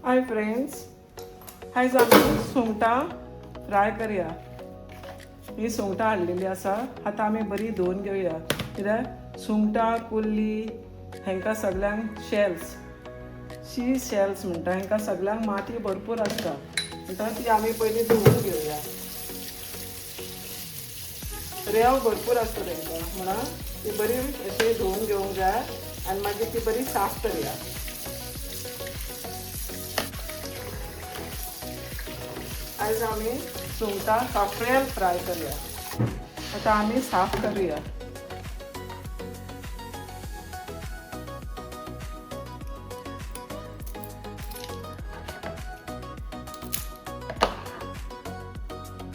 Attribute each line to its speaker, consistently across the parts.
Speaker 1: Hi friends, आयज आमी सुंगटां फ्राय करया. ही सुंगटां हाडलेली आसा. आतां आमी बरी धुवन घेवया, कित्याक सुंगटां कुल्ली हेंकां सगळ्यांक शेल्स म्हणटा, हेंकां सगळ्यांक माती भरपूर आसता. म्हणटा ती आमी पयलीं धुवन घेवया. रेंव भरपूर आसता तेंकां, म्हणून ती बरी अशी धुवन घेवंक जाय आनी मागीर ती बरी साफ करया. आयज आमी सुंगटां काफ्रियाल फ्राय करया. आतां आमी साफ करुया.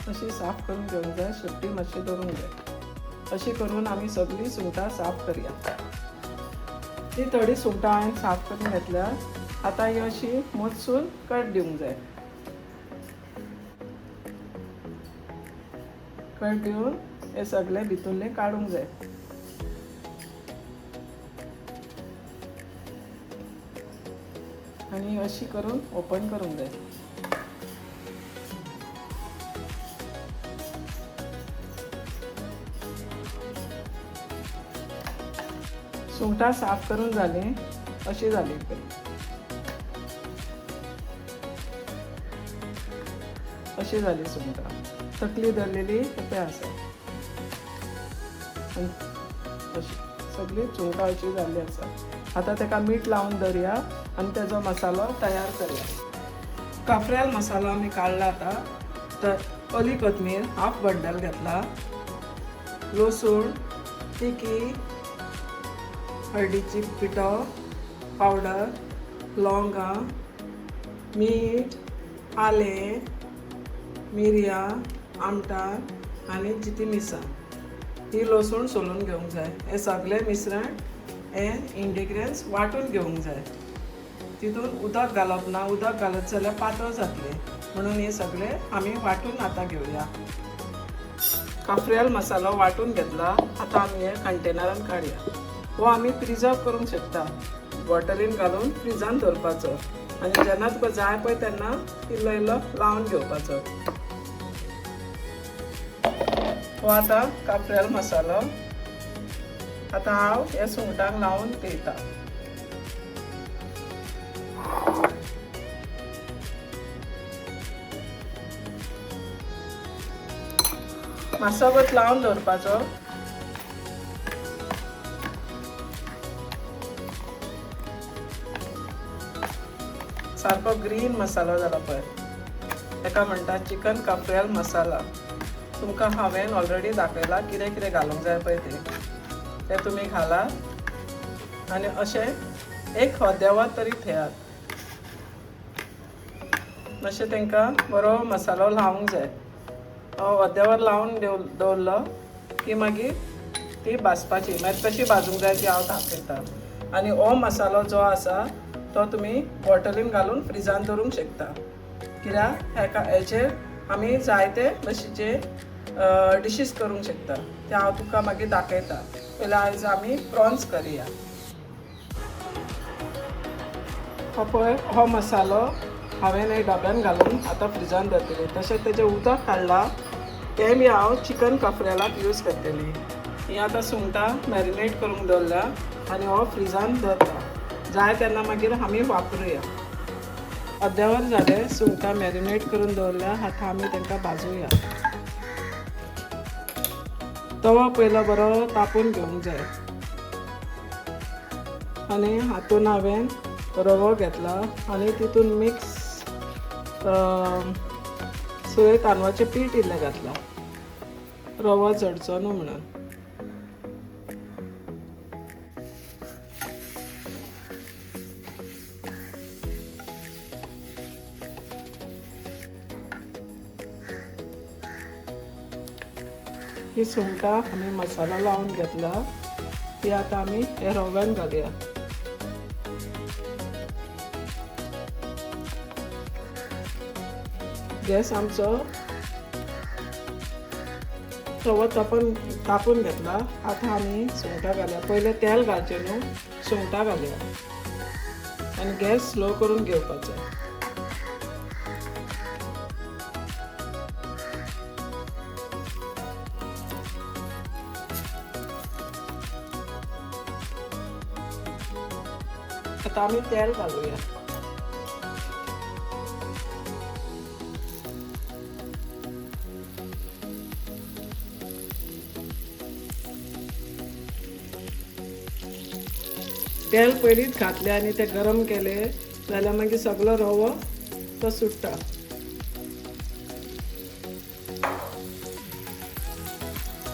Speaker 1: अशी साफ करून घेवंक जाय, शेपटी मातशी दवरूंक जाय. अशी करून आमी सगळीं सुंगटां साफ करया. ती थोडी सुंगटां हांवें साफ करून घेतल्या. आतां ही अशी मोजसून कट दिवंक जाय. कट दिवन हे सगळे भितुरले काडूंक जाय. आनी अशी करून ओपन करूंक जाय. सुंगटां साफ करून जाली, अशी जाली. अशी जाली सुंगटां. तकली धरलेली पळय आसा. अशी सगळी सुंगटां अशी जाल्ली आसा. आतां ताका मीठ लावन दवरया आनी तेजो मसालो तयार करया. काफ्रियाल मसालो आमी काडला. आतां तर ओली कोथमीर हाफ बंडल घेतला, लसूण, तिकी, हळदीची पिठो पावडर, लवंगां, मीठ, आलें, मिरयां, आमटाण आनी जिती मिरसांग. ही लसूण सोलून घेवंक जाय. हे सगळे मिश्रण हे इंग्रेडियंट्स वांटून घेवंक जाय. तितून उदक घालप ना. उदक घालत जाल्यार पातळ जातले, म्हणून हे सगळे आमी वांटून आतां घेवया. काफ्रियाल मसालो वांटून घेतला. आतां आमी हे कंटेनरान काडया. हो आमी प्रिजर्व करूंक शकता. बॉटलीन घालून फ्रिजान दवरपाचो आनी जेन्ना तुका जाय पळय तेन्ना इल्लो इल्लो लावन घेवपाचो. हो आतां काफ्रियाल मसालो आतां हांव हे सुंगटांक लावन पिळटा. मातसो वत लावन दवरपाचो. सारको ग्रीन मसालो जाला पळय, ताका म्हणटा चिकन काफ्रियाल मसाला. तुमकां हांवें ऑलरेडी दाखयला कितें कितें घालूंक जाय पळय ते तुमी घालात आनी अशें एक अर्देवर तरी थेयात. मातशें तांकां बरो मसालो लावंक जाय. अर्देवर लावन दवरलो की मागीर ती भाजपाची, मागीर कशी भाजूंक जाय ती हांव दाखयतां. आनी हो मसालो जो आसा तो तुमी बॉटलीन घालून फ्रिजान दवरूंक शकता, कित्याक हेचेर आमी जायते भशेचे डिशीज करूंक शकता. ते हांव तुका मागीर दाखयता. पयलीं आयज आमी प्रॉन्स करया. हो पळय हो मसालो हांवें एक डब्यान घालून आतां फ्रिजान दवरतली. तशेंच तेजें उदक काडलां तें बी हांव चिकन काफ्रियालाक यूज करतली. ही आतां सुंगटां मॅरिनेट करूंक दवरल्या आनी हो फ्रिजान दवरता. जाय तेन्ना मागीर आमी वापरुया. अर्देवर जालें सुंगटां मॅरिनेट करून दवरल्या. आतां आमी तांकां भाजूया. तवो पयलो बरो तापोवन घेवंक जाय आनी हातून हांवें रवो घेतला आनी तितून मिक्स सोय तांदळाचें पीठ इल्लें घातलां, रवो चडचो न्हू म्हणून. ही सुंगटां आमी मसालो लावन घेतला. ती आतां आमी हे रव्यान घालया. गॅस आमचो रवो तापून घेतला. आतां आमी सुंगटां घालया. पयलें तेल घालचें न्हू, सुंगटां घालया आनी गॅस स्लो करून घेवपाचो. आता आम्ही तेल घालूया. तेल पयलींच घातले आनी ते गरम केले जाल्यार मागीर सगळो रवो तो सुट्टा.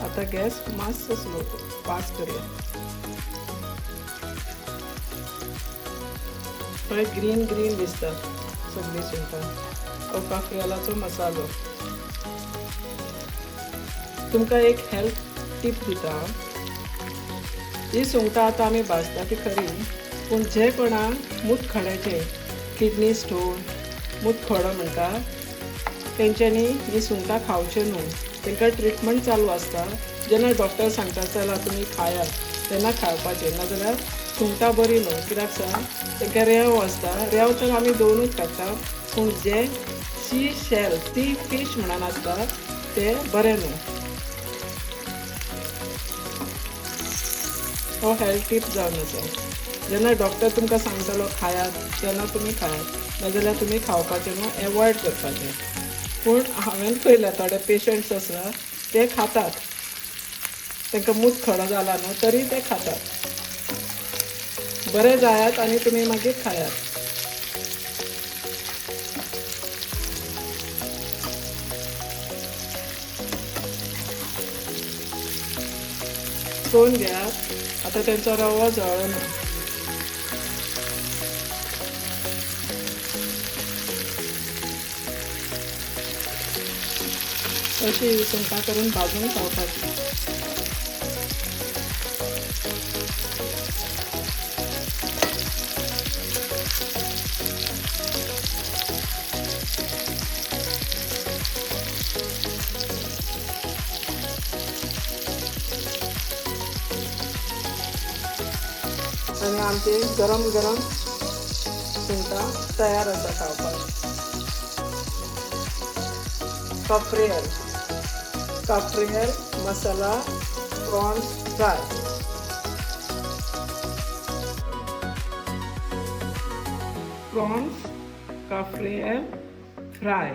Speaker 1: आता गॅस मातसो स्लो फास्ट करूया. पळय ग्रीन ग्रीन दिसता सगळी सुंगटां. हो काफ्रियालाचो मसालो. तुमकां एक हेल्थ टीप दिता. ही सुंगटां आतां आमी भाजता ती खरी, पूण जे कोणाक मूतखड्याचे किडनी स्टोन मूतखडो म्हणटा तेंच्यांनी ही सुंगटां खावचे न्हू. तांकां ट्रिटमेंट चालू आसता. जेन्ना डॉक्टर सांगता चला तुमी खायात तेन्ना खावपाचें, नाजाल्यार सुंगटां बरी न्हू. कित्याक सांग तांकां रेंव आसता. रेंव तर आमी दोनूच काडटा, पूण जे सी शेल ती फीश म्हणून आसता ते बरें न्हू. हो हेल्थ टीप जावन आसा. जेन्ना डॉक्टर तुमकां सांगतलो खायात तेन्ना तुमी खायात, नाजाल्यार तुमी खावपाचें न्हू, एवॉयड करपाचें. पूण हांवें पळयल्या थोडे पेशंट्स आसा ते खातात. तांकां मूतखडो जाला न्हू तरी ते खातात. बरें जायात आनी तुमी मागीर खायात. चोवन घेयात. आता तेंचो रवो जळना. अशी सुंगटां करून भाजून खावपाची. आणि आमचे गरम गरम सुंगटां तयार आसा खावपाक. काफ्रियल मसाला प्रॉन्स फ्राय. प्रॉन्स काफ्रियल फ्राय.